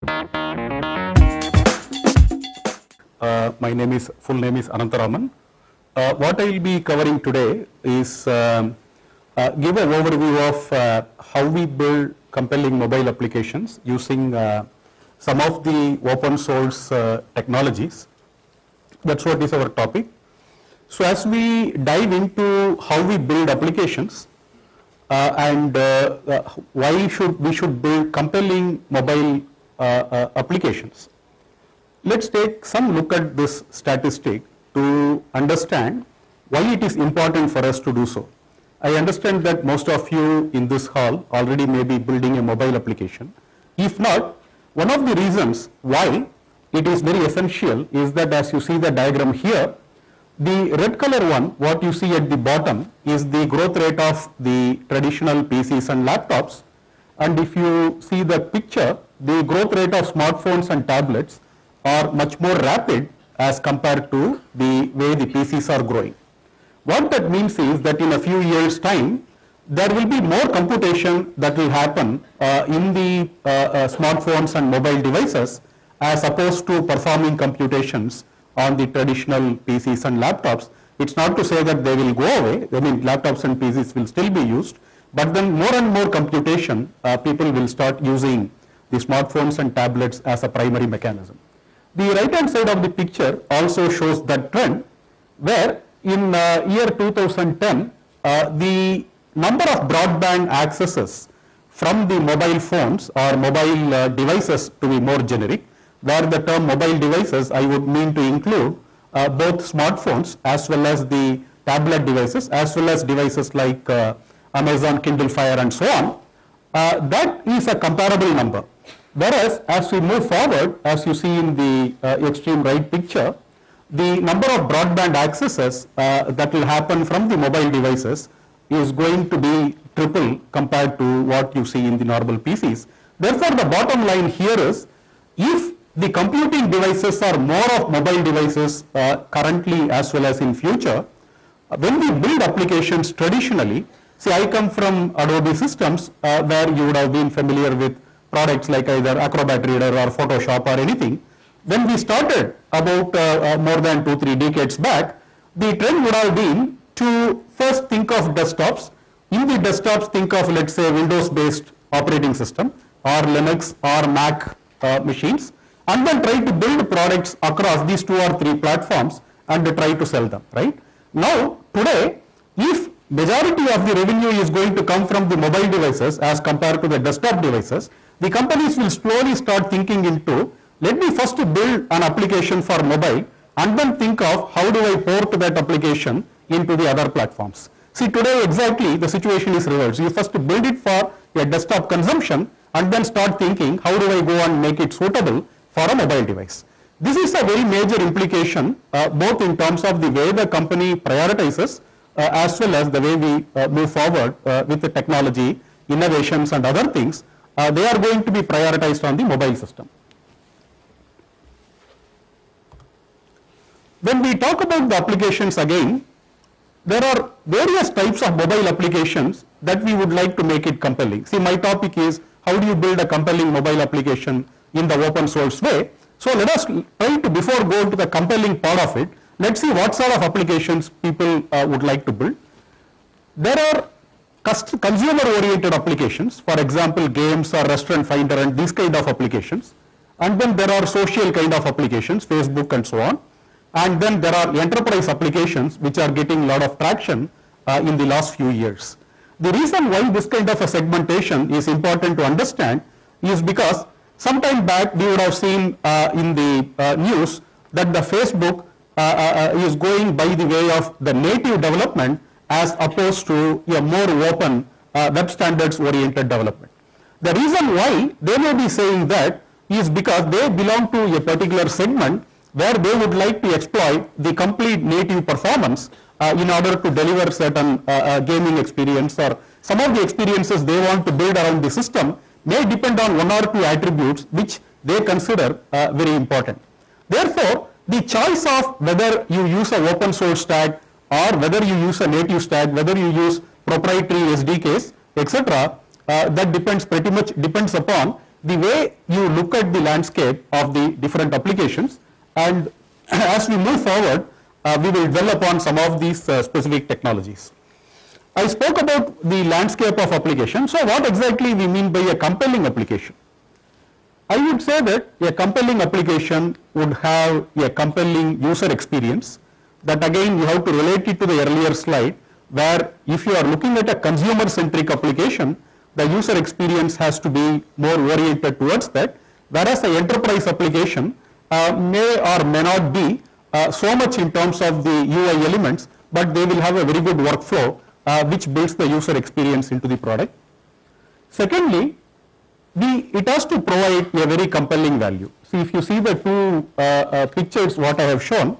My full name is Anantaraman. What I will be covering today is give an overview of how we build compelling mobile applications using some of the open source technologies. That's what is our topic. So as we dive into how we build applications and why we should build compelling mobile applications, let's take some look at this statistic to understand why it is important for us to do so. I understand that most of you in this hall already may be building a mobile application. If not, one of the reasons why it is very essential is that, as you see the diagram here, the red color one, what you see at the bottom, is the growth rate of the traditional PCs and laptops. And if you see the picture, the growth rate of smartphones and tablets are much more rapid as compared to the way the PCs are growing. What that means is that in a few years' time, there will be more computation that will happen in the smartphones and mobile devices as opposed to performing computations on the traditional PCs and laptops. It's not to say that they will go away. I mean, laptops and PCs will still be used, but then more and more computation, people will start using the smartphones and tablets as a primary mechanism. The right-hand side of the picture also shows that trend, where in year 2010, the number of broadband accesses from the mobile phones or mobile devices, to be more generic, where the term mobile devices, I would mean to include both smartphones as well as the tablet devices, as well as devices like Amazon Kindle Fire and so on. That is a comparable number. Whereas as we move forward, as you see in the extreme right picture, the number of broadband accesses that will happen from the mobile devices is going to be triple compared to what you see in the normal PCs. Therefore, the bottom line here is, if the computing devices are more of mobile devices currently as well as in future, when we build applications traditionally, see, I come from Adobe systems where you would have been familiar with products like either Acrobat Reader or Photoshop or anything. When we started about more than 2-3 decades back, the trend would have been to first think of desktops. In the desktops, think of, let's say, Windows-based operating system or Linux or Mac machines, and then try to build products across these 2 or 3 platforms and try to sell them, right? Now, today, if majority of the revenue is going to come from the mobile devices as compared to the desktop devices, the companies will slowly start thinking into, let me first build an application for mobile and then think of how do I port that application into the other platforms. See, today exactly the situation is reversed. You first build it for a desktop consumption and then start thinking, how do I go and make it suitable for a mobile device. This is a very major implication both in terms of the way the company prioritizes as well as the way we move forward with the technology, innovations and other things. They are going to be prioritized on the mobile system. When we talk about the applications again, there are various types of mobile applications that we would like to make it compelling. See, my topic is how do you build a compelling mobile application in the open source way. So let us try to, before going to the compelling part of it, let's see what sort of applications people would like to build. There are consumer oriented applications, for example games or restaurant finder and these kind of applications, and then there are social kind of applications, Facebook and so on, and then there are enterprise applications which are getting a lot of traction in the last few years. The reason why this kind of a segmentation is important to understand is because sometime back we would have seen in the news that the Facebook is going by the way of the native development as opposed to a more open web standards oriented development. The reason why they may be saying that is because they belong to a particular segment where they would like to exploit the complete native performance in order to deliver certain gaming experience, or some of the experiences they want to build around the system may depend on 1 or 2 attributes which they consider very important. Therefore, the choice of whether you use an open source stack or whether you use a native stack, whether you use proprietary SDKs, etc., that pretty much depends upon the way you look at the landscape of the different applications, and as we move forward, we will dwell upon some of these specific technologies. I spoke about the landscape of application. So what exactly we mean by a compelling application? I would say that a compelling application would have a compelling user experience. That again, you have to relate it to the earlier slide, where if you are looking at a consumer-centric application, the user experience has to be more oriented towards that, whereas the enterprise application may or may not be so much in terms of the UI elements, but they will have a very good workflow which builds the user experience into the product. Secondly, it has to provide a very compelling value. See, if you see the two pictures what I have shown,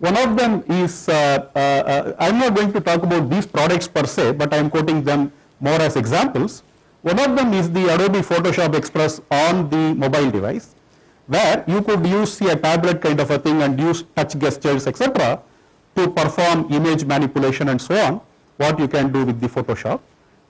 one of them is, I'm not going to talk about these products per se, but I am quoting them more as examples. One of them is the Adobe Photoshop Express on the mobile device, where you could use a tablet kind of a thing and use touch gestures, etc., to perform image manipulation and so on, what you can do with the Photoshop.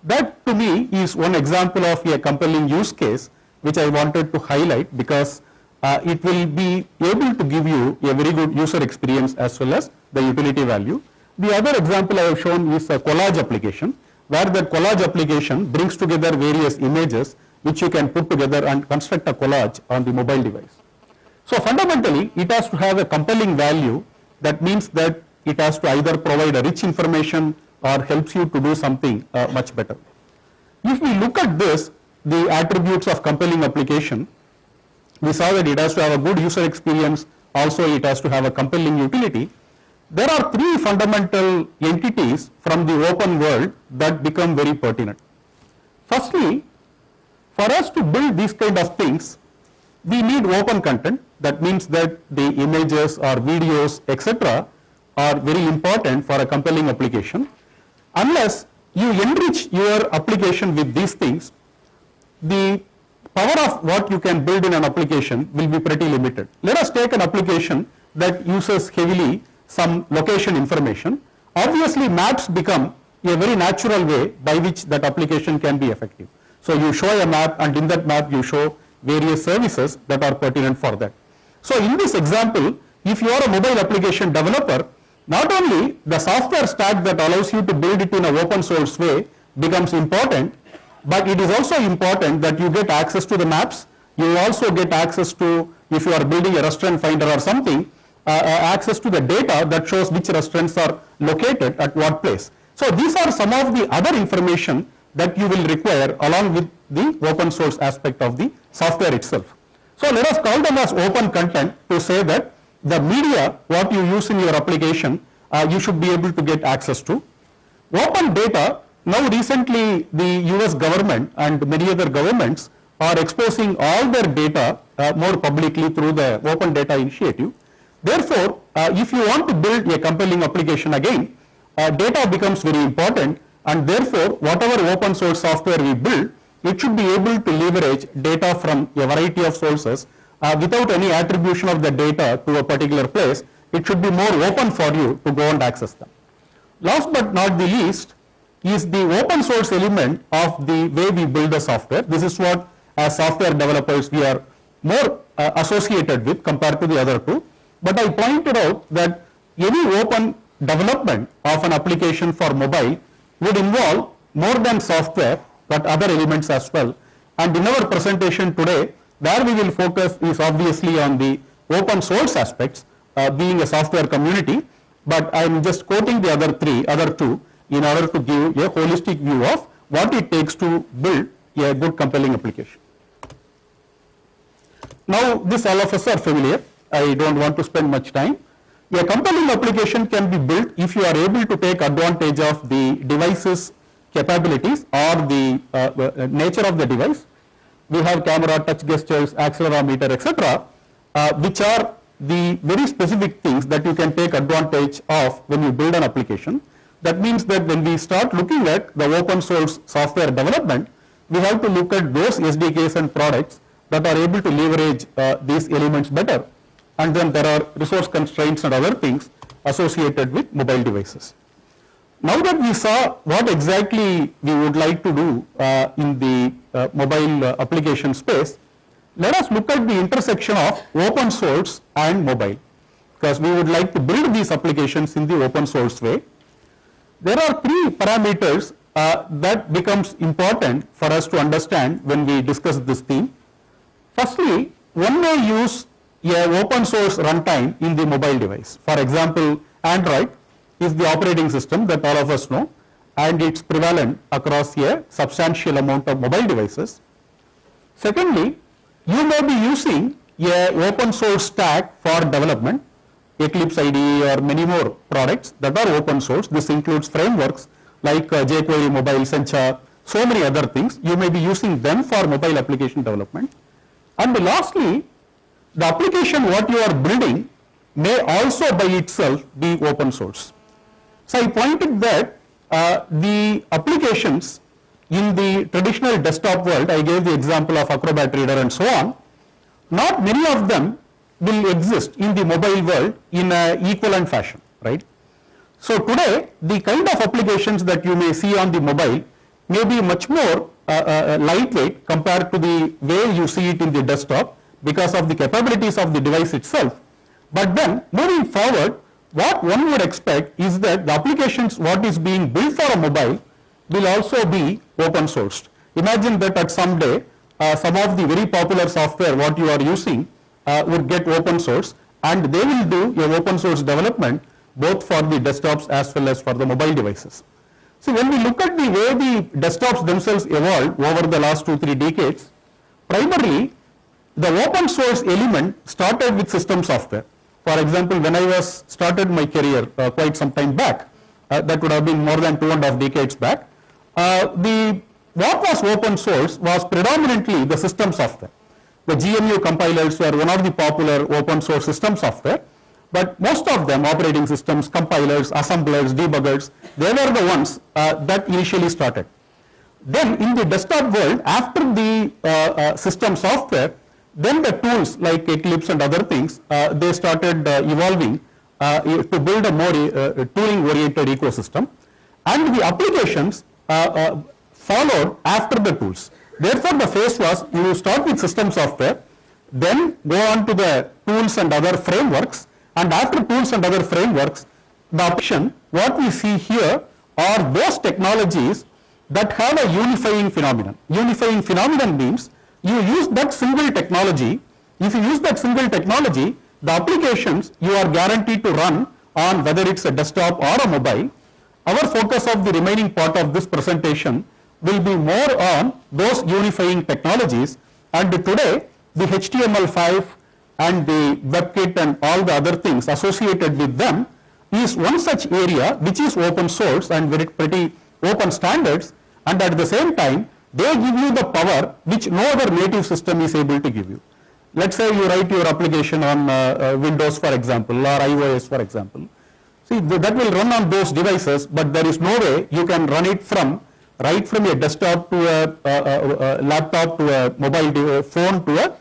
That to me is one example of a compelling use case which I wanted to highlight, because it will be able to give you a very good user experience as well as the utility value. The other example I have shown is a collage application, where the collage application brings together various images which you can put together and construct a collage on the mobile device. So fundamentally, it has to have a compelling value. That means that it has to either provide a rich information or helps you to do something much better. If we look at this, the attributes of compelling application, we saw that it has to have a good user experience, also it has to have a compelling utility. There are three fundamental entities from the open world that become very pertinent. Firstly, for us to build these kind of things, we need open content. That means that the images or videos, etc., are very important for a compelling application. Unless you enrich your application with these things, the power of what you can build in an application will be pretty limited. Let us take an application that uses heavily some location information. Obviously, maps become a very natural way by which that application can be effective. So you show a map, and in that map you show various services that are pertinent for that. So in this example, if you are a mobile application developer, not only the software stack that allows you to build it in an open source way becomes important, but it is also important that you get access to the maps. You will also get access to, if you are building a restaurant finder or something, access to the data that shows which restaurants are located at what place. So these are some of the other information that you will require along with the open source aspect of the software itself. So let us call them as open content to say that the media what you use in your application you should be able to get access to. Open data, now recently the US government and many other governments are exposing all their data more publicly through the Open Data Initiative. Therefore, if you want to build a compelling application again, data becomes very important, and therefore whatever open source software we build, it should be able to leverage data from a variety of sources without any attribution of the data to a particular place. It should be more open for you to go and access them. Last but not the least is the open source element of the way we build the software. This is what as software developers we are more associated with compared to the other two. But I pointed out that any open development of an application for mobile would involve more than software but other elements as well. And in our presentation today, where we will focus is obviously on the open source aspects, being a software community, but I am just quoting the other two in order to give a holistic view of what it takes to build a good compelling application. Now this all of us are familiar. I don't want to spend much time. A compelling application can be built if you are able to take advantage of the device's capabilities or the nature of the device. We have camera, touch gestures, accelerometer, etc., which are the very specific things that you can take advantage of when you build an application. That means that when we start looking at the open source software development, we have to look at those SDKs and products that are able to leverage these elements better. And then there are resource constraints and other things associated with mobile devices. Now that we saw what exactly we would like to do in the mobile application space, let us look at the intersection of open source and mobile, because we would like to build these applications in the open source way. There are three parameters that becomes important for us to understand when we discuss this theme. Firstly, one may use a open source runtime in the mobile device. For example, Android is the operating system that all of us know, and it's prevalent across a substantial amount of mobile devices. Secondly, you may be using a open source stack for development, Eclipse IDE or many more products that are open source. This includes frameworks like jQuery Mobile, Sencha, so many other things. You may be using them for mobile application development. And lastly, the application what you are building may also by itself be open source. So I pointed that the applications in the traditional desktop world, I gave the example of Acrobat Reader and so on, not many of them will exist in the mobile world in an equivalent fashion, right? So today, the kind of applications that you may see on the mobile may be much more lightweight compared to the way you see it in the desktop because of the capabilities of the device itself. But then moving forward, what one would expect is that the applications what is being built for a mobile will also be open sourced. Imagine that at some day, some of the very popular software what you are using would get open source, and they will do your open source development both for the desktops as well as for the mobile devices. So when we look at the way the desktops themselves evolved over the last 2-3 decades, primarily the open source element started with system software. For example, when I started my career quite some time back, that would have been more than 2.5 decades back, what was open source was predominantly the system software. The GNU compilers were one of the popular open source system software, but most of them, operating systems, compilers, assemblers, debuggers, they were the ones that initially started. Then in the desktop world, after the system software, then the tools like Eclipse and other things, they started evolving to build a more tooling oriented ecosystem, and the applications followed after the tools. Therefore, the phase was you start with system software, then go on to the tools and other frameworks, and after tools and other frameworks, the option what we see here are those technologies that have a unifying phenomenon. Unifying phenomenon means you use that single technology. If you use that single technology, the applications you are guaranteed to run on whether it's a desktop or a mobile. Our focus of the remaining part of this presentation will be more on those unifying technologies, and today the HTML5 and the WebKit and all the other things associated with them is one such area which is open source and very pretty open standards, and at the same time they give you the power which no other native system is able to give you. Let's say you write your application on Windows, for example, or iOS, for example. See, that will run on those devices, but there is no way you can run it right from a desktop to a laptop to a mobile phone to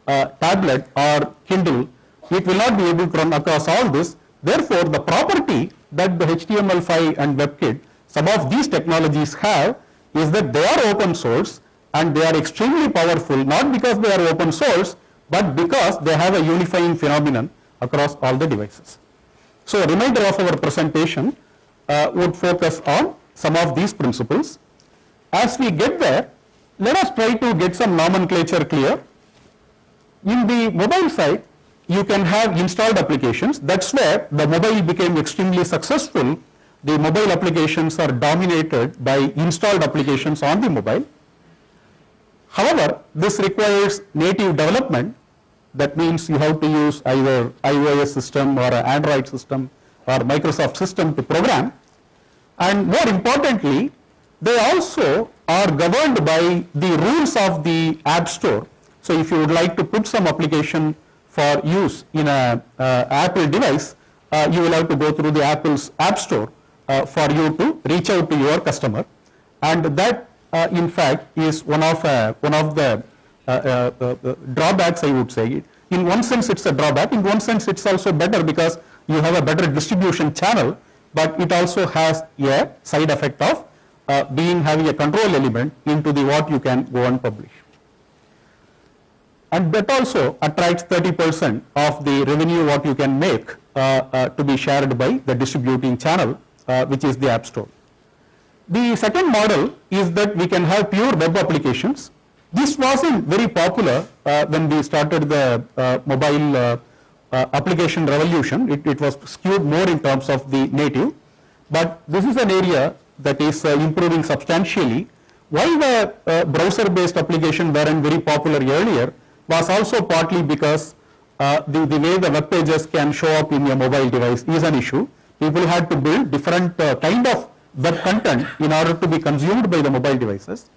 a tablet or Kindle. It will not be able to run across all this. Therefore, the property that the HTML5 and WebKit, some of these technologies have, is that they are open source and they are extremely powerful, not because they are open source, but because they have a unifying phenomenon across all the devices. So, remainder of our presentation would focus on some of these principles. As we get there, let us try to get some nomenclature clear. In the mobile side, you can have installed applications. That's where the mobile became extremely successful. The mobile applications are dominated by installed applications on the mobile. However, this requires native development. That means you have to use either iOS system or an Android system or Microsoft system to program. And more importantly, they also are governed by the rules of the App Store. So if you would like to put some application for use in an Apple device, you will have to go through the Apple's App Store for you to reach out to your customer, and that in fact is one of the drawbacks, I would say. In one sense it's a drawback, in one sense it's also better because you have a better distribution channel, but it also has a side effect of having a control element into the what you can go and publish. and that also attracts 30% of the revenue what you can make to be shared by the distributing channel, which is the App Store. The second model is that we can have pure web applications. This wasn't very popular when we started the mobile application revolution. It was skewed more in terms of the native, but this is an area that is improving substantially. Why the browser-based application weren't very popular earlier was also partly because the way the web pages can show up in your mobile device is an issue. People had to build different kind of web content in order to be consumed by the mobile devices.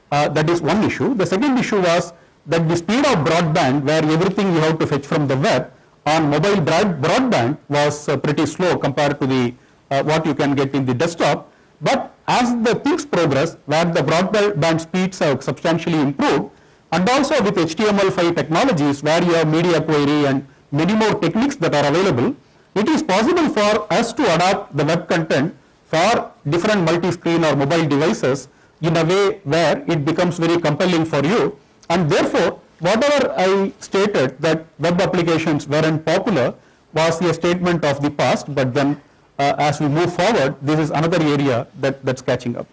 That is one issue. The second issue was that the speed of broadband, where everything you have to fetch from the web, on mobile broadband was pretty slow compared to the what you can get in the desktop. But as the things progress, where the broadband speeds have substantially improved, and also with HTML5 technologies, where you have media query and many more techniques that are available, it is possible for us to adapt the web content for different multi-screen or mobile devices in a way where it becomes very compelling for you. And therefore, whatever I stated that web applications weren't popular was a statement of the past, but then as we move forward, this is another area that's catching up.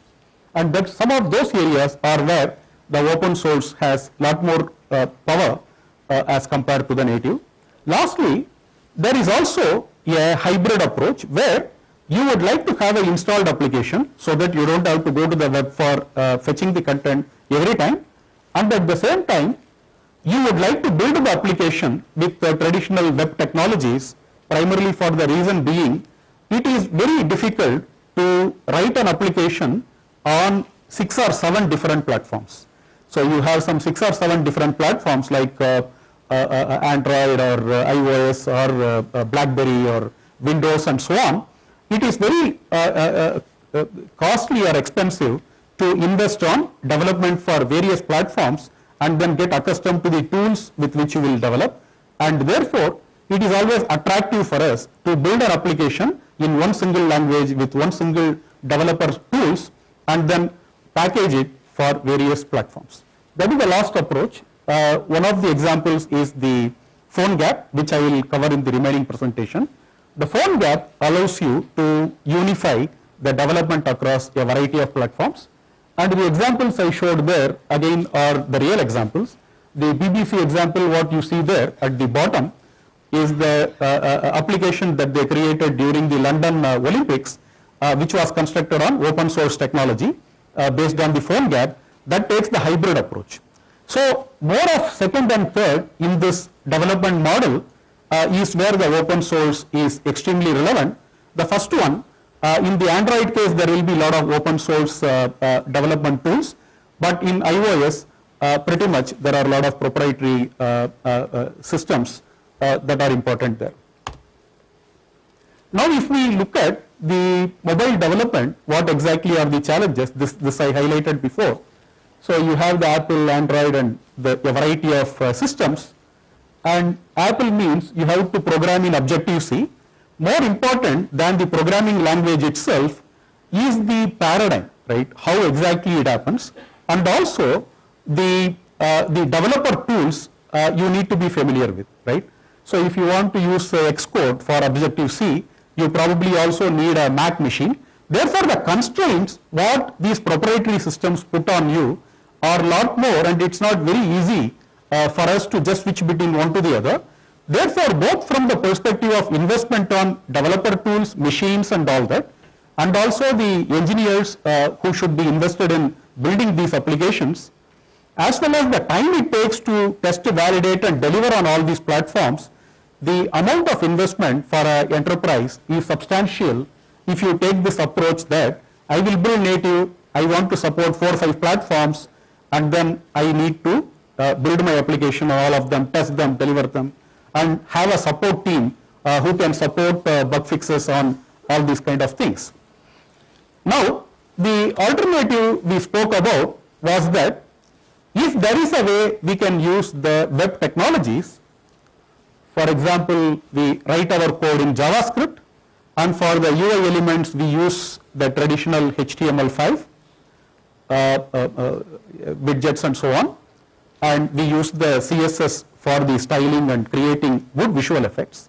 And that some of those areas are where the open source has a lot more power as compared to the native. Lastly, there is also a hybrid approach where you would like to have an installed application so that you don't have to go to the web for fetching the content every time, and at the same time you would like to build the application with traditional web technologies, primarily for the reason being it is very difficult to write an application on 6 or 7 different platforms. So you have some 6 or 7 different platforms like Android or iOS or BlackBerry or Windows and so on. It is very costly or expensive to invest on development for various platforms and then get accustomed to the tools with which you will develop, and therefore it is always attractive for us to build an application in one single language with one single developer tools and then package it for various platforms. That is the last approach. One of the examples is the PhoneGap, which I will cover in the remaining presentation. The PhoneGap allows you to unify the development across a variety of platforms, and the examples I showed there again are the real examples. The BBC example, what you see there at the bottom, is the application that they created during the London Olympics, which was constructed on open source technology based on the PhoneGap. That takes the hybrid approach. So more of second and third in this development model is where the open source is extremely relevant. The first one, in the Android case, there will be a lot of open source development tools, but in iOS, pretty much there are a lot of proprietary systems that are important there. Now if we look at the mobile development, what exactly are the challenges? This I highlighted before. So you have the Apple, Android and a variety of systems, and Apple means you have to program in Objective-C. More important than the programming language itself is the paradigm, right? How exactly it happens, and also the developer tools you need to be familiar with, right? So if you want to use Xcode for Objective-C, you probably also need a Mac machine. Therefore, the constraints what these proprietary systems put on you are a lot more, and it's not very easy for us to just switch between one to the other. Therefore, both from the perspective of investment on developer tools, machines and all that, and also the engineers who should be invested in building these applications, as well as the time it takes to test, validate and deliver on all these platforms, the amount of investment for an enterprise is substantial if you take this approach that I will build native, I want to support 4 or 5 platforms, and then I need to build my application on all of them, test them, deliver them, and have a support team who can support bug fixes on all these kind of things. Now, the alternative we spoke about was that if there is a way we can use the web technologies, for example, we write our code in JavaScript, and for the UI elements we use the traditional HTML5 widgets and so on. and we use the CSS for the styling and creating good visual effects,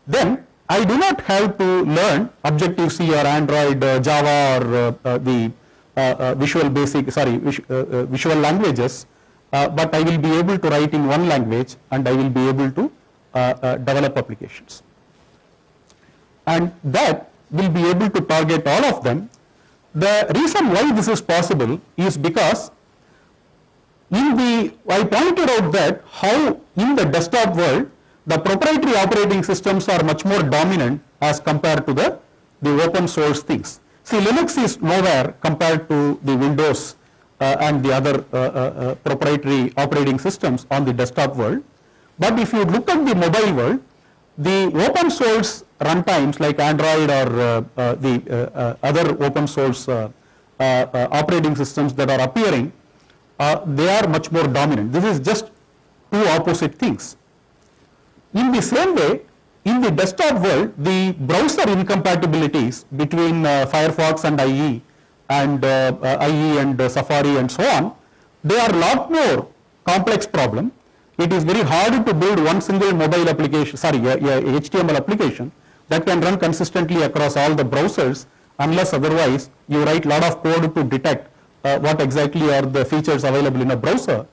then I do not have to learn Objective-C or Android, Java or the visual languages, but I will be able to write in one language and I will be able to develop applications. And that will be able to target all of them. The reason why this is possible is because I pointed out that how in the desktop world the proprietary operating systems are much more dominant as compared to the open source things. See, Linux is nowhere compared to the Windows and the other proprietary operating systems on the desktop world. But if you look at the mobile world, the open source runtimes like Android or the other open source operating systems that are appearing, they are much more dominant. This is just two opposite things. In the same way, in the desktop world, the browser incompatibilities between Firefox and IE and Safari and so on, they are a lot more complex problem. It is very hard to build one single mobile application, HTML application that can run consistently across all the browsers, unless otherwise you write a lot of code to detect what exactly are the features available in a browser.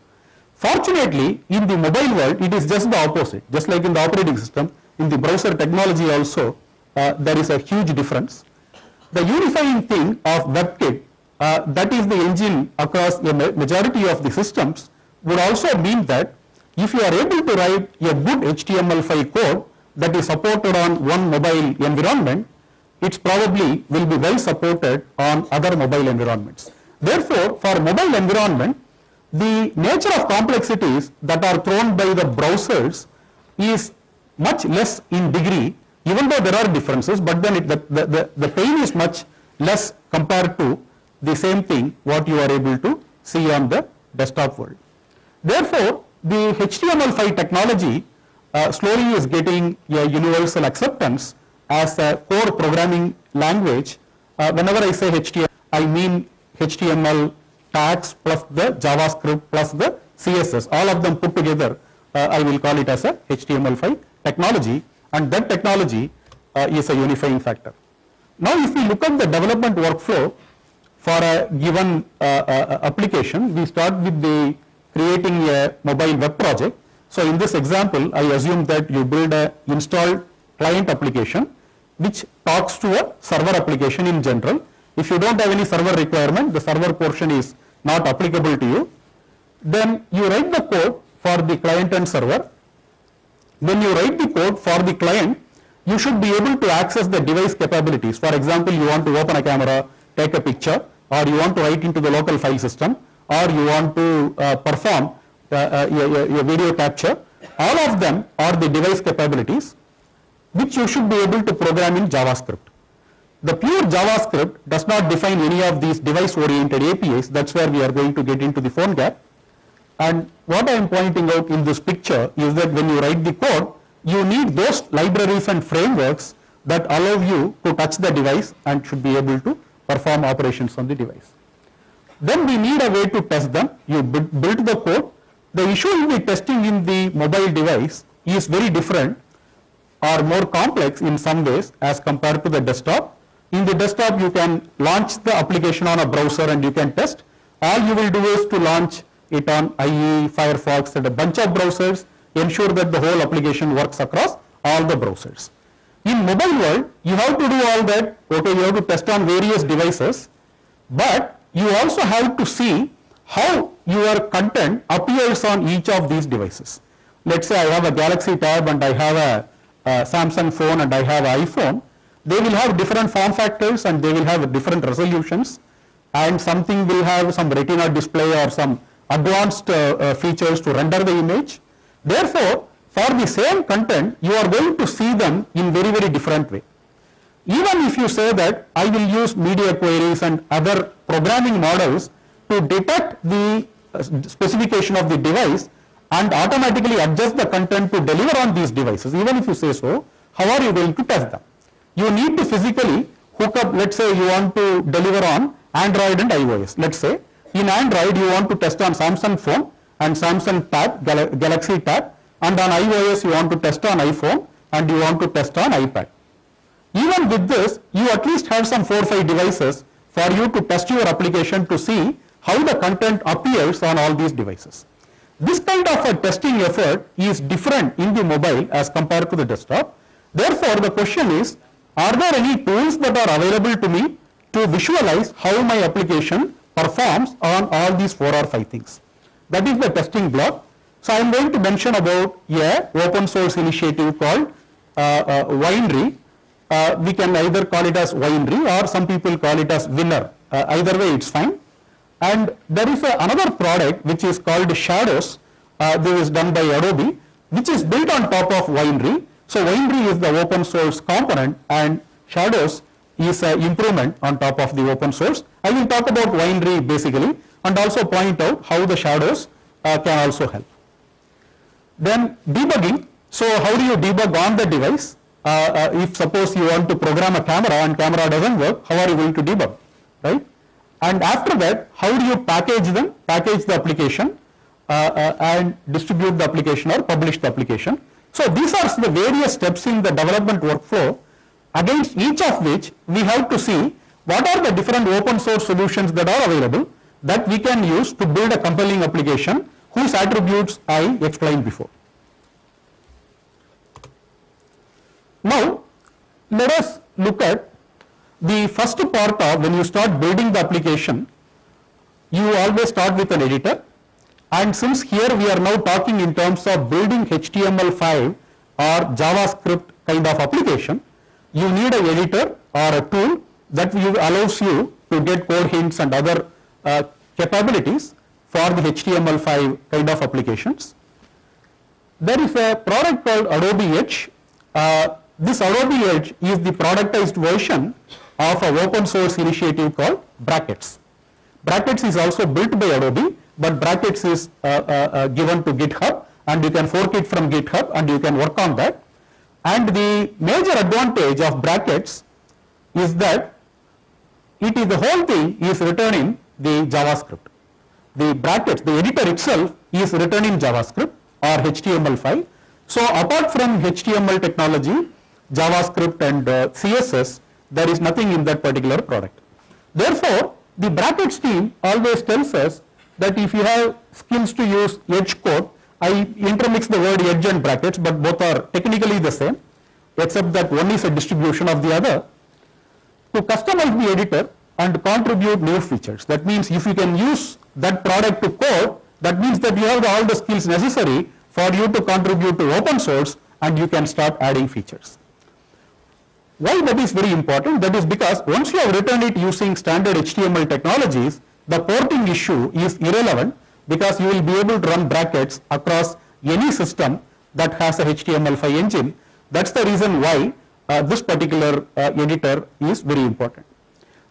Fortunately, in the mobile world, it is just the opposite. Just like in the operating system, in the browser technology also, there is a huge difference. The unifying thing of WebKit, that is the engine across the majority of the systems, would also mean that if you are able to write a good HTML5 code that is supported on one mobile environment, it probably will be well supported on other mobile environments. Therefore, for mobile environment, the nature of complexities that are thrown by the browsers is much less in degree, even though there are differences, but then the pain is much less compared to the same thing what you are able to see on the desktop world. Therefore, the HTML5 technology slowly is getting a universal acceptance as a core programming language. Whenever I say HTML, I mean HTML tags plus the JavaScript plus the CSS, all of them put together, I will call it as a HTML5 technology, and that technology is a unifying factor. Now, if we look at the development workflow for a given application, we start with the creating a mobile web project. So, in this example, I assume that you build a installed client application which talks to a server application in general. If you don't have any server requirement, the server portion is not applicable to you. Then you write the code for the client and server. When you write the code for the client, you should be able to access the device capabilities. For example, you want to open a camera, take a picture, or you want to write into the local file system, or you want to perform a video capture. All of them are the device capabilities which you should be able to program in JavaScript. The pure JavaScript does not define any of these device-oriented APIs. That's where we are going to get into the PhoneGap. And what I am pointing out in this picture is that when you write the code, you need those libraries and frameworks that allow you to touch the device and should be able to perform operations on the device. Then we need a way to test them. You build the code. The issue in the testing in the mobile device is very different or more complex in some ways as compared to the desktop. In the desktop, you can launch the application on a browser and you can test. All you will do is to launch it on IE, Firefox, and a bunch of browsers, ensure that the whole application works across all the browsers. In mobile world, you have to do all that. Okay, you have to test on various devices, but you also have to see how your content appears on each of these devices. Let's say I have a Galaxy Tab and I have a Samsung phone and I have an iPhone. They will have different form factors and they will have different resolutions, and something will have some retina display or some advanced features to render the image. Therefore, for the same content, you are going to see them in very, very different way. Even if you say that I will use media queries and other programming models to detect the specification of the device and automatically adjust the content to deliver on these devices, even if you say so, how are you going to test them? You need to physically hook up. Let's say you want to deliver on Android and iOS. Let's say in Android you want to test on Samsung phone and Samsung Tab, Galaxy Tab, and on iOS you want to test on iPhone and you want to test on iPad. Even with this, you at least have some 4 or 5 devices for you to test your application to see how the content appears on all these devices. This kind of a testing effort is different in the mobile as compared to the desktop. Therefore, the question is, are there any tools that are available to me to visualize how my application performs on all these 4 or 5 things? That is the testing block. So I am going to mention about a open source initiative called Winery. We can either call it as Winery or some people call it as Winner. Either way it's fine. And there is another product which is called Shadows. This is done by Adobe, which is built on top of Winery. So Winery is the open source component and Shadows is an improvement on top of the open source. I will talk about Winery basically and also point out how the Shadows can also help. Then debugging. So how do you debug on the device? If suppose you want to program a camera and camera doesn't work, how are you going to debug, right? And after that, how do you package them, package the application and distribute the application or publish the application. So these are the various steps in the development workflow, against each of which we have to see what are the different open source solutions that are available that we can use to build a compelling application whose attributes I explained before. Now, let us look at the first part of when you start building the application. You always start with an editor, and since here we are now talking in terms of building HTML5 or JavaScript kind of application, you need an editor or a tool that allows you to get code hints and other capabilities for the HTML5 kind of applications. There is a product called Adobe Edge. This Adobe Edge is the productized version of an open source initiative called Brackets. Brackets is also built by Adobe, but Brackets is given to GitHub, and you can fork it from GitHub and you can work on that. And the major advantage of Brackets is that the whole thing is written in the JavaScript. The Brackets, the editor itself is written in JavaScript or HTML5. So apart from HTML technology, JavaScript and CSS, there is nothing in that particular product. Therefore, the Brackets team always tells us that if you have skills to use Edge code, I intermix the word Edge and Brackets, but both are technically the same, except that one is a distribution of the other, to customize the editor and contribute new features. That means if you can use that product to code, that means that you have all the skills necessary for you to contribute to open source and you can start adding features. Why that is very important? That is because once you have written it using standard HTML technologies, the porting issue is irrelevant because you will be able to run Brackets across any system that has a HTML5 engine. That's the reason why this particular editor is very important.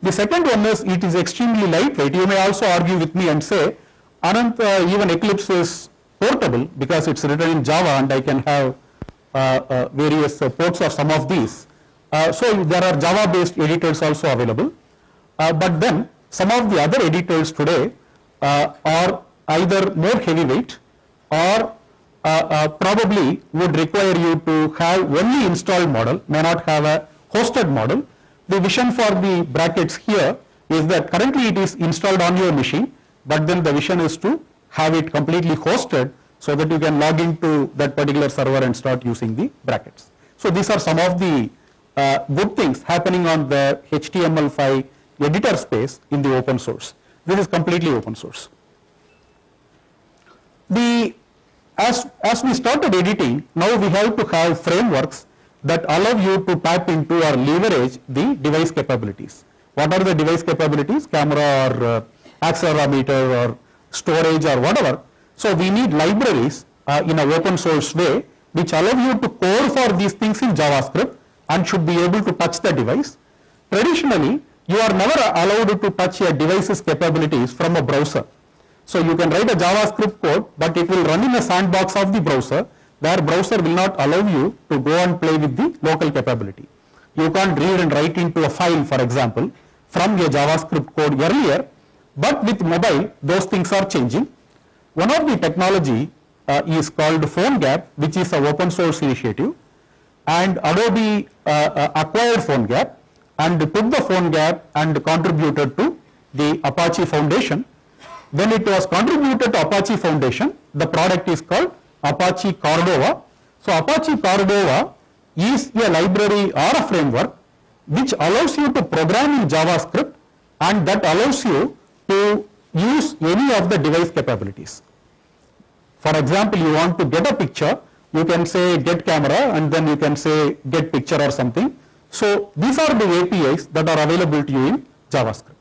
The second one is it is extremely lightweight. You may also argue with me and say, Anant, even Eclipse is portable because it's written in Java and I can have various ports of some of these. So there are Java based editors also available, but then some of the other editors today are either more heavyweight or probably would require you to have only installed model, may not have a hosted model. The vision for the Brackets here is that currently it is installed on your machine, but then the vision is to have it completely hosted so that you can log into that particular server and start using the Brackets. So these are some of the good things happening on the HTML5 editor space in the open source. This is completely open source. As we started editing, now we have to have frameworks that allow you to tap into or leverage the device capabilities. What are the device capabilities? Camera or accelerometer or storage or whatever. So we need libraries in an open source way which allow you to code for these things in JavaScript and should be able to touch the device. Traditionally, you are never allowed to touch a device's capabilities from a browser. So you can write a JavaScript code, but it will run in a sandbox of the browser, where browser will not allow you to go and play with the local capability. You can't read and write into a file, for example, from a JavaScript code earlier, but with mobile, those things are changing. One of the technology is called PhoneGap, which is an open source initiative, and Adobe acquired PhoneGap and took the PhoneGap and contributed to the Apache Foundation. When it was contributed to Apache Foundation, the product is called Apache Cordova. So Apache Cordova is a library or a framework which allows you to program in JavaScript, and that allows you to use any of the device capabilities. For example, you want to get a picture, you can say get camera, and then you can say get picture or something. So these are the APIs that are available to you in JavaScript.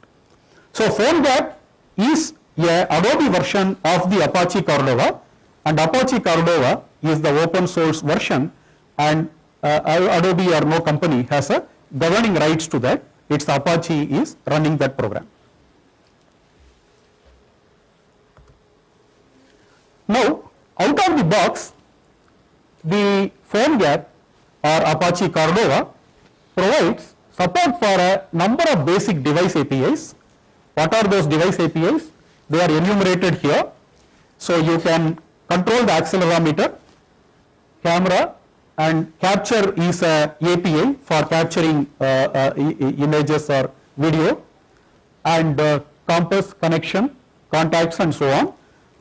So PhoneGap is a Adobe version of the Apache Cordova, and Apache Cordova is the open source version, and Adobe or no company has a governing rights to that. It's Apache is running that program. Now, out of the box, the PhoneGap or Apache Cordova provides support for a number of basic device APIs. What are those device APIs? They are enumerated here. So you can control the accelerometer, camera, and capture is a API for capturing images or video, and compass, connection, contacts, and so on.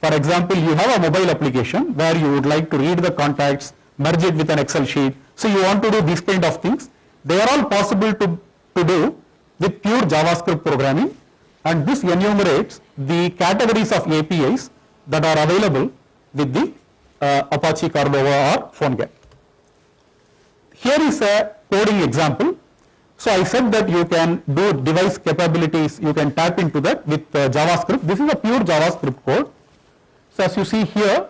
For example, you have a mobile application where you would like to read the contacts, merge it with an Excel sheet. So you want to do these kind of things. They are all possible to do with pure JavaScript programming, and this enumerates the categories of APIs that are available with the Apache Cordova or PhoneGap. Here is a coding example. So I said that you can do device capabilities, you can tap into that with JavaScript. This is a pure JavaScript code. So as you see here,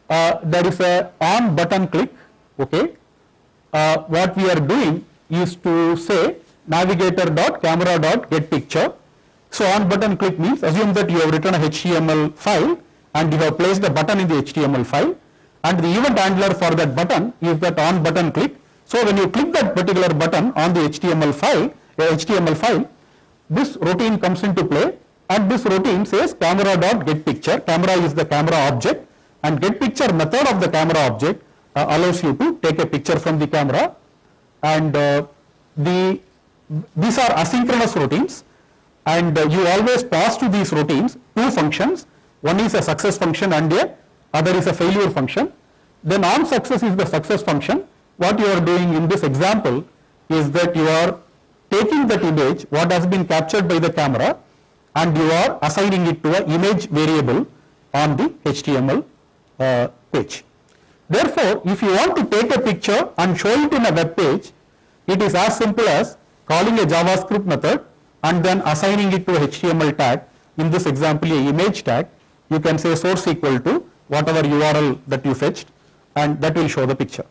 there is a on button click. Okay, what we are doing is to say navigator.camera.getPicture. So on button click means, assume that you have written a HTML file and you have placed a button in the HTML file, and the event handler for that button is that on button click. So when you click that particular button on the HTML file, this routine comes into play, and this routine says camera.getPicture. Camera is the camera object, and getPicture method of the camera object allows you to take a picture from the camera, and these are asynchronous routines, and you always pass to these routines two functions. One is a success function and the other is a failure function. Then on success is the success function. What you are doing in this example is that you are taking that image, what has been captured by the camera, and you are assigning it to an image variable on the HTML page. Therefore, if you want to take a picture and show it in a web page, it is as simple as calling a JavaScript method and then assigning it to a HTML tag. In this example, a image tag. You can say source equal to whatever URL that you fetched, and that will show the picture.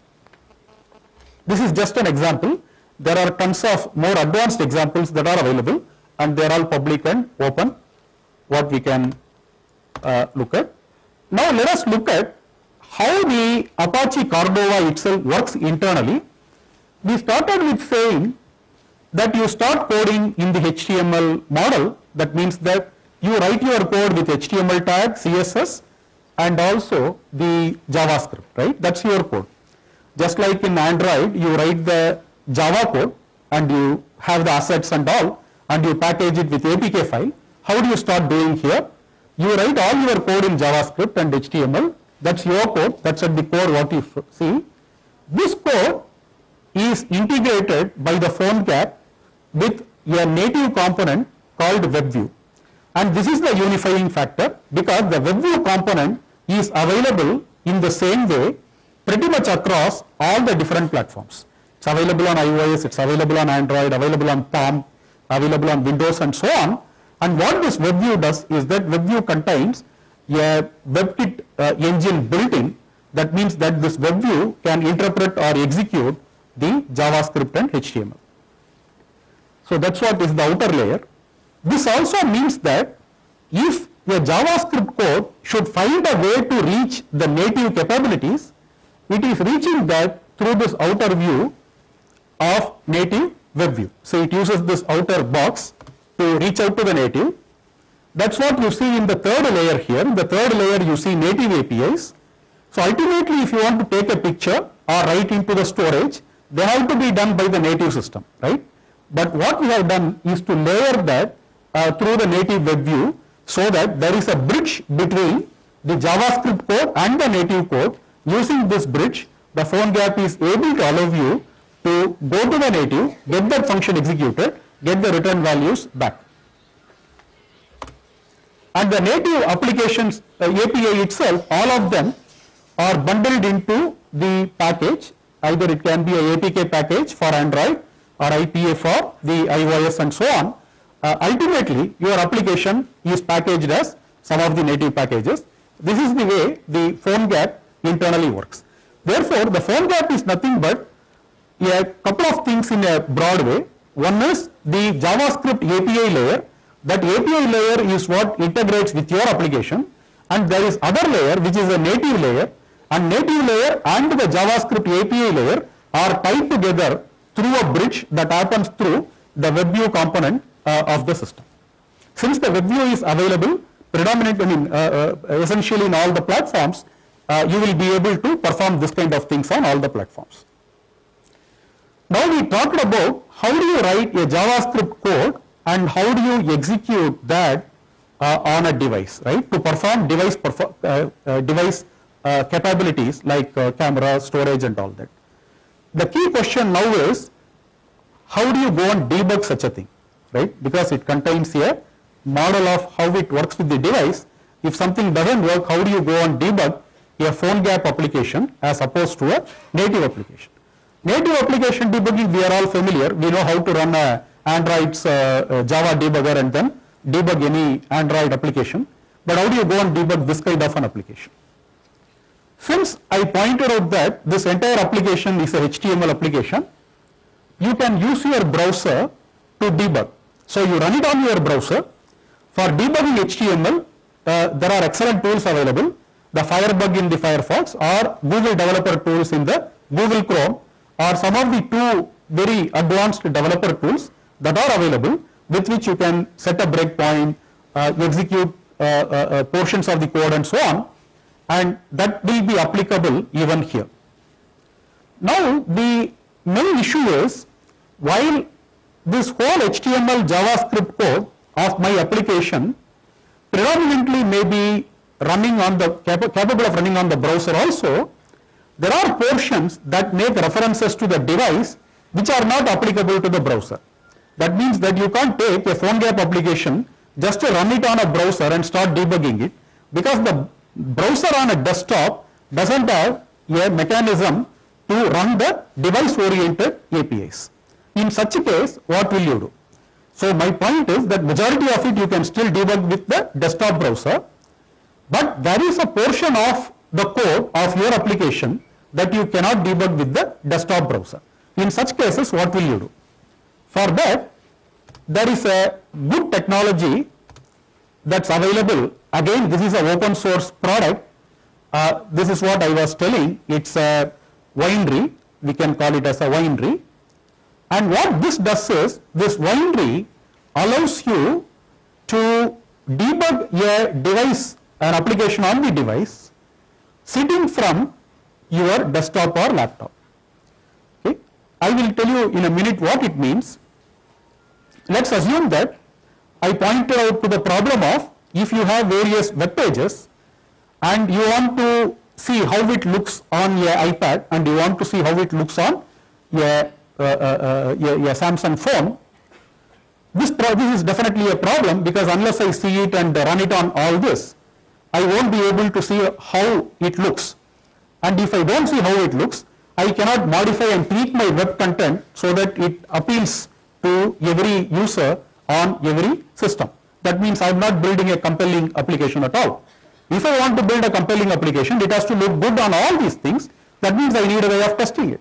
This is just an example. There are tons of more advanced examples that are available, and they are all public and open, what we can look at. Now let us look at how the Apache Cordova itself works internally. We started with saying that you start coding in the HTML model. That means that you write your code with HTML tag, CSS, and also the JavaScript, right? That's your code. Just like in Android, you write the Java code and you have the assets and all, and you package it with APK file. How do you start doing here? You write all your code in JavaScript and HTML. That's your code. That's at the core what you see. This code is integrated by the PhoneGap with a native component called WebView. And this is the unifying factor, because the WebView component is available in the same way pretty much across all the different platforms. It's available on iOS, it's available on Android, available on Palm, available on Windows, and so on. And what this WebView does is that WebView contains a WebKit engine built in. That means that this WebView can interpret or execute the JavaScript and HTML. So that's what is the outer layer. This also means that if a JavaScript code should find a way to reach the native capabilities, it is reaching that through this outer view of native WebView. So it uses this outer box to reach out to the native, That's what you see in the third layer here. In the third layer you see native APIs. So ultimately if you want to take a picture or write into the storage, they have to be done by the native system, right? But what we have done is to layer that through the native web view, so that there is a bridge between the JavaScript code and the native code. Using this bridge, the PhoneGap is able to allow you to go to the native, get that function executed, get the return values back. And the native applications API itself, all of them are bundled into the package. Either it can be a APK package for Android or IPA for the iOS and so on. Ultimately, your application is packaged as some of the native packages. This is the way the PhoneGap internally works. Therefore, the PhoneGap is nothing but a couple of things in a broad way. One is the JavaScript API layer. That API layer is what integrates with your application, and there is other layer which is a native layer, and native layer and the JavaScript API layer are tied together through a bridge that happens through the WebView component of the system. Since the WebView is available predominantly, essentially in all the platforms, you will be able to perform this kind of things on all the platforms. Now we talked about how do you write a JavaScript code and how do you execute that on a device, right? To perform device capabilities like camera, storage and all that. The key question now is, how do you go and debug such a thing, right? Because it contains a model of how it works with the device. If something doesn't work, how do you go and debug a PhoneGap application as opposed to a native application? Native application debugging, we are all familiar. We know how to run a Android's Java debugger and then debug any Android application. But how do you go and debug this kind of an application? Since I pointed out that this entire application is a HTML application, you can use your browser to debug. So you run it on your browser. For debugging HTML, there are excellent tools available. The Firebug in the Firefox, or Google developer tools in the Google Chrome, or some of the two very advanced developer tools that are available, with which you can set a breakpoint, execute portions of the code and so on, and that will be applicable even here. Now the main issue is, while this whole HTML JavaScript code of my application predominantly may be running on the capable of running on the browser also, there are portions that make references to the device which are not applicable to the browser. That means that you can't take a PhoneGap application just to run it on a browser and start debugging it, because the browser on a desktop doesn't have a mechanism to run the device oriented APIs. In such a case, what will you do? So my point is that majority of it you can still debug with the desktop browser, but there is a portion of the code of your application that you cannot debug with the desktop browser. In such cases, what will you do? For that, there is a good technology that's available. Again, this is an open source product. This is what I was telling. It's a Winery. We can call it as a Winery. And what this does is, this Winery allows you to debug a device, an application on the device, sitting from your desktop or laptop. Okay? I will tell you in a minute what it means. Let's assume that I pointed out to the problem of, if you have various web pages and you want to see how it looks on your iPad and you want to see how it looks on your Samsung phone, this is definitely a problem, because unless I see it and run it on all this, I won't be able to see how it looks. And if I don't see how it looks, I cannot modify and tweak my web content so that it appeals to every user on every system. That means I am not building a compelling application at all. If I want to build a compelling application, it has to look good on all these things. That means I need a way of testing it.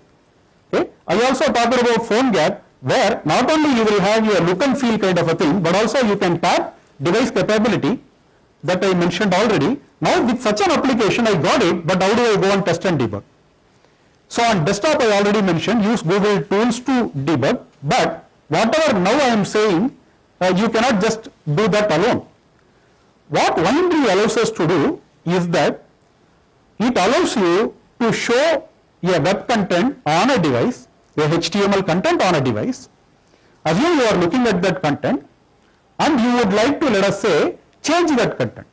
Okay? I also talked about PhoneGap, where not only you will have your look and feel kind of a thing, but also you can tap device capability that I mentioned already. Now with such an application I got it, but how do I go and test and debug? So on desktop I already mentioned, use Google tools to debug, but whatever now I am saying, you cannot just do that alone. what Windry allows us to do is that it allows you to show a web content on a device, a HTML content on a device. Assume you are looking at that content and you would like to, let us say, change that content.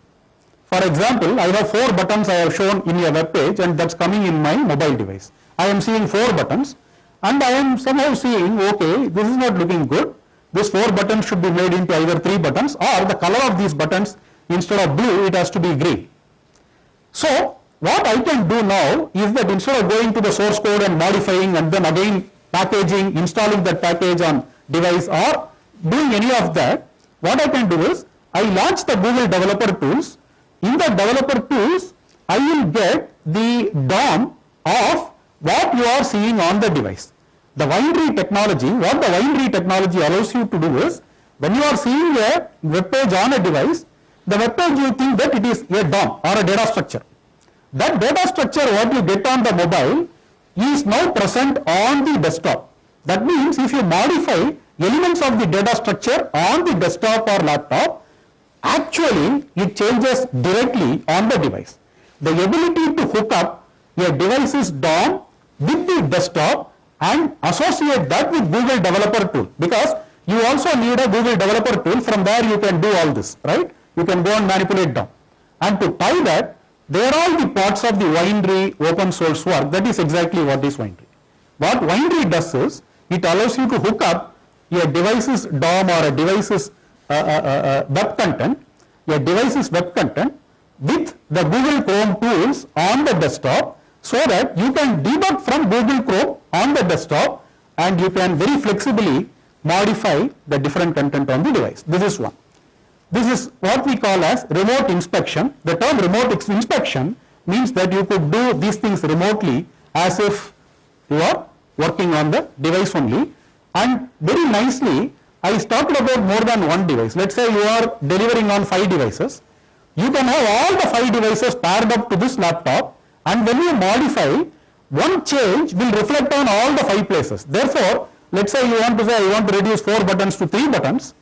For example, I have 4 buttons I have shown in a web page and that's coming in my mobile device. I am seeing 4 buttons and I am somehow seeing, okay, this is not looking good. This 4 buttons should be made into either 3 buttons, or the color of these buttons, instead of blue, it has to be green. So what I can do now is that instead of going to the source code and modifying and then again packaging, installing that package on device or doing any of that, what I can do is I launch the Google Developer Tools. In the Developer Tools, I will get the DOM of what you are seeing on the device. The Windry technology, what the Windry technology allows you to do is, when you are seeing a web page on a device, the web page you think that it is a DOM or a data structure. That data structure what you get on the mobile is now present on the desktop. That means if you modify elements of the data structure on the desktop or laptop, actually it changes directly on the device. The ability to hook up a device's DOM with the desktop and associate that with Google Developer Tool, because you also need a Google Developer Tool. From there you can do all this, right? You can go and manipulate DOM. And to tie that, there are all the parts of the Windry open source work. That is exactly what is Windry. What Windry does is, it allows you to hook up a device's DOM or a device's web content, with the Google Chrome tools on the desktop, so that you can debug from Google Chrome on the desktop and you can very flexibly modify the different content on the device. This is one. This is what we call as remote inspection. The term remote inspection means that you could do these things remotely as if you are working on the device only. And very nicely, I talked about more than one device. Let's say you are delivering on 5 devices. You can have all the 5 devices paired up to this laptop, and when you modify, one change will reflect on all the 5 places. Therefore, let's say you want to say, I want to reduce 4 buttons to 3 buttons.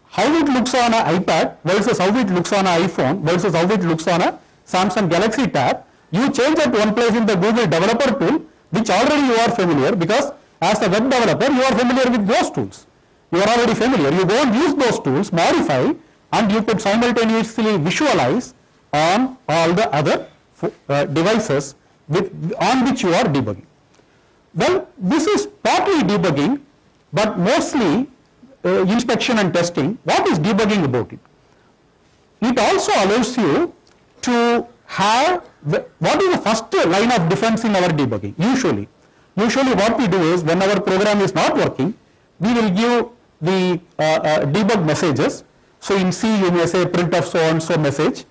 How it looks on an iPad versus how it looks on an iPhone versus how it looks on a Samsung Galaxy Tab, you change at one place in the Google Developer Tool, which already you are familiar, because as a web developer, you are familiar with those tools. You are already familiar. You go and use those tools, modify, and you could simultaneously visualize on all the other devices on which you are debugging. Well, this is partly debugging, but mostly inspection and testing. What is debugging about it? It also allows you to have what is the first line of defense in our debugging. Usually what we do is, when our program is not working, we will give the debug messages. So in C you may say printf so and so message,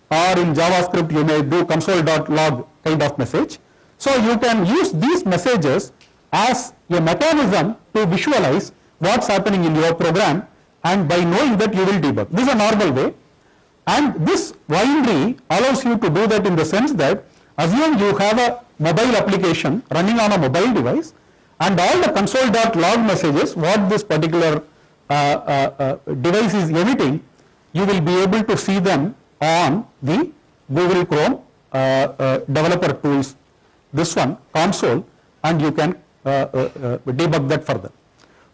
or in JavaScript you may do console.log kind of message. So you can use these messages as a mechanism to visualize what's happening in your program, and by knowing that you will debug. This is a normal way, and this Windry allows you to do that in the sense that, assume you have a mobile application running on a mobile device, and all the console.log messages what this particular device is emitting, you will be able to see them on the Google Chrome developer tools, this one console, and you can debug that further.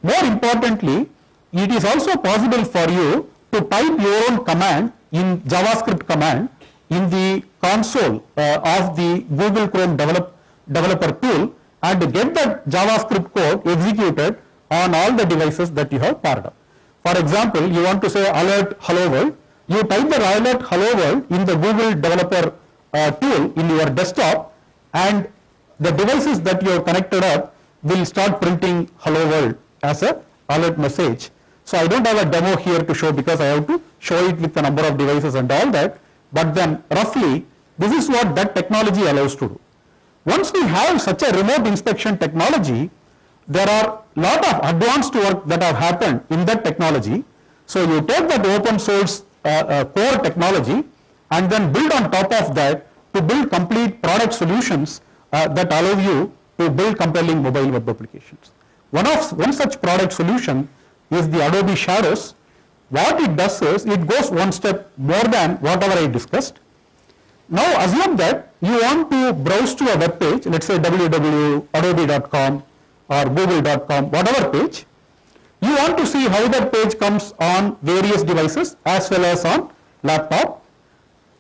More importantly, it is also possible for you to type your own command in JavaScript command in the console of the Google Chrome developer tool, and get that JavaScript code executed on all the devices that you have paired up. For example, you want to say alert hello world, you type the alert hello world in the Google developer tool in your desktop, and the devices that you have connected up will start printing hello world as a alert message. So I don't have a demo here to show, because I have to show it with the number of devices and all that, but then roughly this is what that technology allows to do. Once we have such a remote inspection technology, there are lot of advanced work that have happened in that technology. So you take that open source core technology and then build on top of that to build complete product solutions that allow you to build compelling mobile web applications. One such product solution is the Adobe Shadows. what it does is it goes one step more than whatever I discussed. Now assume that you want to browse to a web page, let's say www.adobe.com or google.com, whatever page. You want to see how that page comes on various devices as well as on laptop.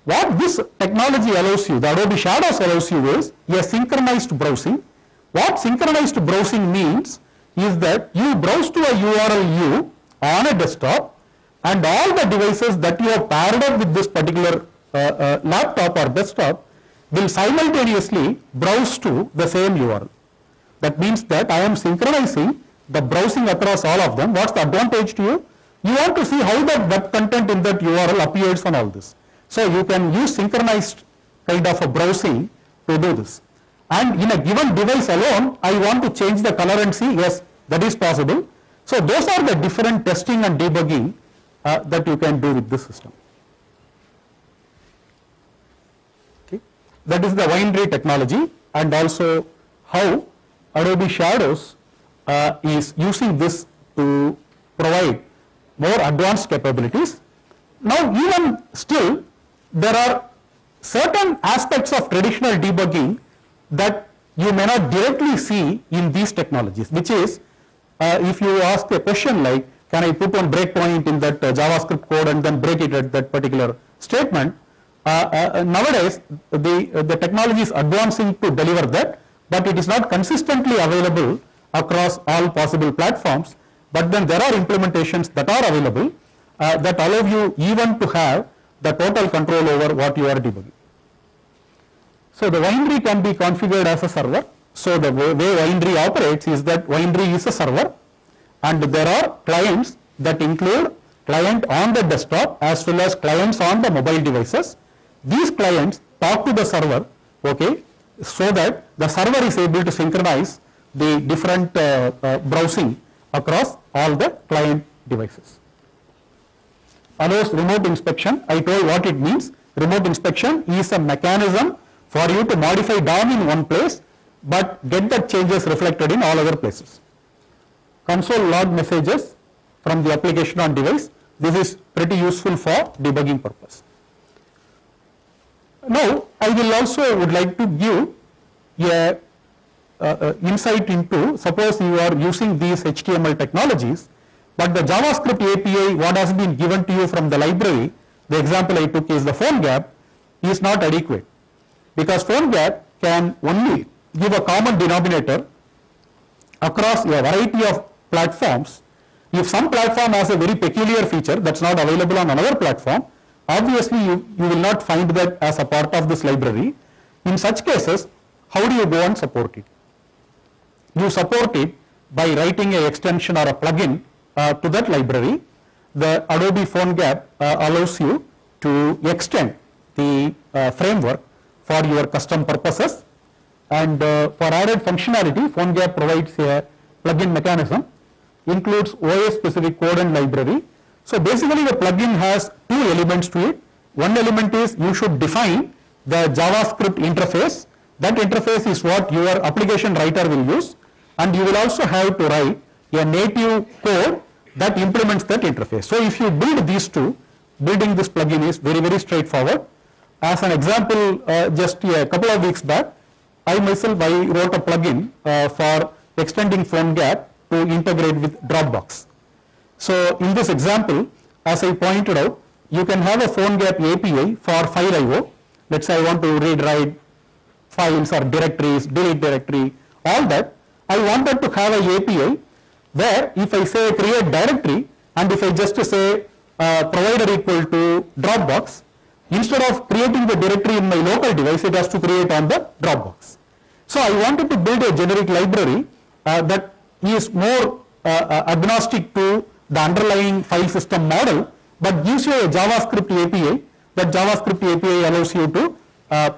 What this technology allows you, the Adobe Shadows allows you is a synchronized browsing. What synchronized browsing means is that you browse to a URL U on a desktop and all the devices that you have paired up with this particular laptop or desktop will simultaneously browse to the same URL. That means that I am synchronizing the browsing across all of them. What's the advantage to you? You want to see how the web content in that URL appears on all this. So you can use synchronized kind of a browsing to do this. And in a given device alone, I want to change the color and see, yes, that is possible. So those are the different testing and debugging that you can do with this system. Okay. That is the Windry technology, and also how Adobe Shadows is using this to provide more advanced capabilities. Now even still, there are certain aspects of traditional debugging that you may not directly see in these technologies, which is if you ask a question like, can I put one breakpoint in that JavaScript code and then break it at that particular statement, nowadays the technology is advancing to deliver that, but it is not consistently available across all possible platforms. But then there are implementations that are available that allow you even to have the total control over what you are debugging. So the Windry can be configured as a server. So the way Windry operates is that Windry is a server, and there are clients that include client on the desktop as well as clients on the mobile devices. These clients talk to the server, okay, so that the server is able to synchronize the different browsing across all the client devices. Allows remote inspection. I told what it means. Remote inspection is a mechanism for you to modify DOM in one place but get the changes reflected in all other places. Console log messages from the application on device. This is pretty useful for debugging purpose. Now I will also would like to give a insight into, suppose you are using these HTML technologies, but the JavaScript API, what has been given to you from the library, the example I took is the PhoneGap, is not adequate, because PhoneGap can only give a common denominator across a variety of platforms. If some platform has a very peculiar feature that's not available on another platform, obviously you will not find that as a part of this library. In such cases, how do you go and support it? You support it by writing an extension or a plugin to that library. The Adobe PhoneGap allows you to extend the framework for your custom purposes, and for added functionality, PhoneGap provides a plugin mechanism, includes OS specific code and library. So basically the plugin has two elements to it. One element is you should define the JavaScript interface. That interface is what your application writer will use, and you will also have to write a native code that implements that interface. So if you build these two, building this plugin is very, very straightforward. As an example, just a couple of weeks back, I myself wrote a plugin for extending PhoneGap to integrate with Dropbox. So in this example, as I pointed out, you can have a PhoneGap API for file I/O. Let's say I want to read, write files or directories, delete directory, all that. I wanted to have an API where if I say create directory, and if I just say provider equal to Dropbox, instead of creating the directory in my local device, it has to create on the Dropbox. So I wanted to build a generic library that is more agnostic to the underlying file system model, but gives you a JavaScript API. That JavaScript API allows you to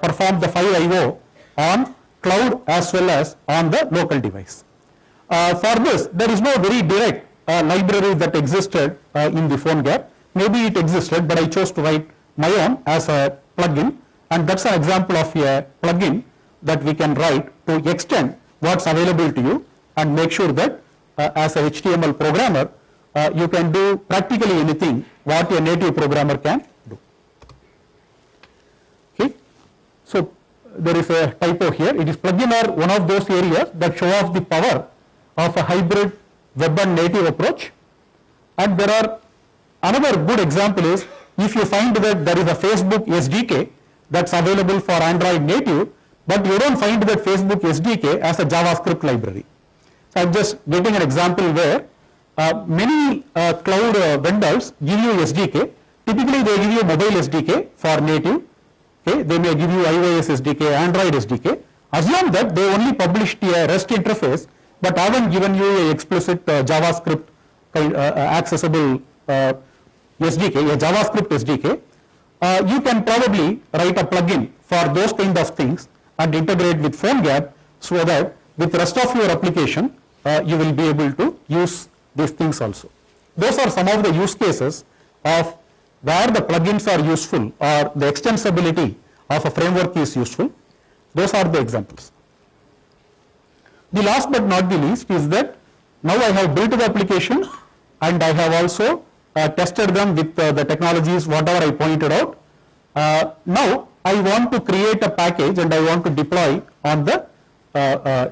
perform the file I/O on cloud as well as on the local device. For this, there is no very direct library that existed in the PhoneGap. Maybe it existed, but I chose to write my own as a plugin, and that's an example of a plugin that we can write to extend what's available to you and make sure that as a HTML programmer you can do practically anything what a native programmer can do. Okay. So there is a typo here. It is plugin are one of those areas that show off the power of a hybrid web and native approach. And there are another good example is if you find that there is a Facebook SDK that's available for Android native, but you don't find that Facebook SDK as a JavaScript library. So I'm just getting an example where many cloud vendors give you SDK. Typically they give you mobile SDK for native. Okay, they may give you iOS SDK, Android SDK. Assume that they only published a REST interface, but haven't given you an explicit JavaScript accessible SDK, a JavaScript SDK. You can probably write a plugin for those kind of things and integrate with PhoneGap so that with the rest of your application you will be able to use these things also. Those are some of the use cases of where the plugins are useful or the extensibility of a framework is useful. Those are the examples. The last but not the least is that now I have built the application and I have also tested them with the technologies whatever I pointed out. Now I want to create a package and I want to deploy on the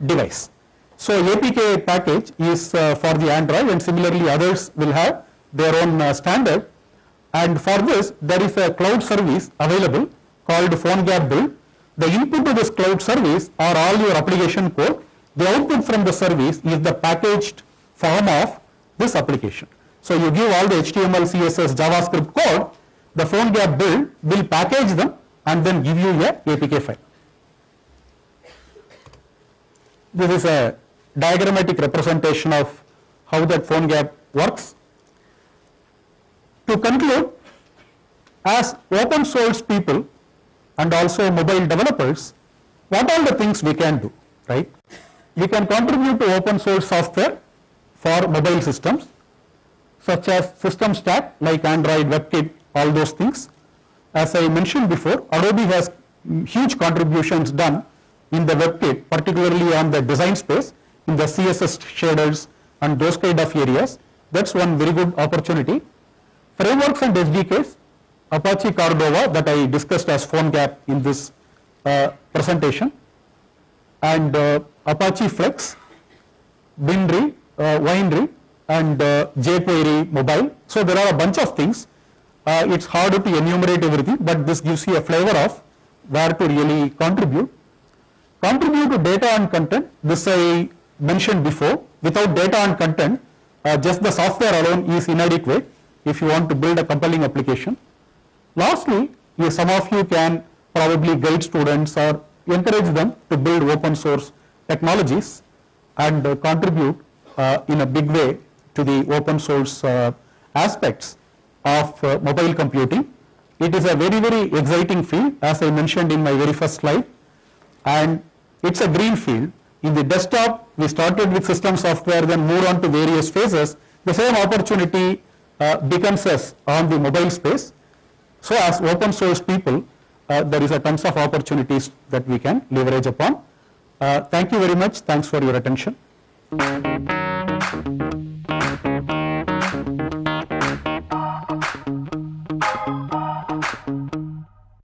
device. So APK package is for the Android, and similarly others will have their own standard. And for this there is a cloud service available called PhoneGap Build. The input to this cloud service are all your application code. The output from the service is the packaged form of this application. So you give all the HTML, CSS, JavaScript code, the PhoneGap Build will package them and then give you a APK file. This is a diagrammatic representation of how that PhoneGap works. To conclude, as open source people and also mobile developers, what are the things we can do, right? We can contribute to open source software for mobile systems, such as system stack like Android, WebKit, all those things. As I mentioned before, Adobe has huge contributions done in the WebKit, particularly on the design space, in the CSS shaders and those kind of areas. That's one very good opportunity. Frameworks and SDKs, Apache Cordova that I discussed as PhoneGap in this presentation, and Apache Flex, Binry, Winery, and jQuery mobile. So there are a bunch of things. It's hard to enumerate everything, but this gives you a flavor of where to really contribute. Contribute to data and content. This I mentioned before. Without data and content, just the software alone is inadequate if you want to build a compelling application. Lastly, some of you can probably guide students or encourage them to build open source technologies and contribute in a big way to the open source aspects of mobile computing. It is a very, very exciting field, as I mentioned in my very first slide, and it's a green field. In the desktop, we started with system software, then moved on to various phases. The same opportunity becomes us on the mobile space. So as open source people, there is a tons of opportunities that we can leverage upon. Thank you very much. Thanks for your attention.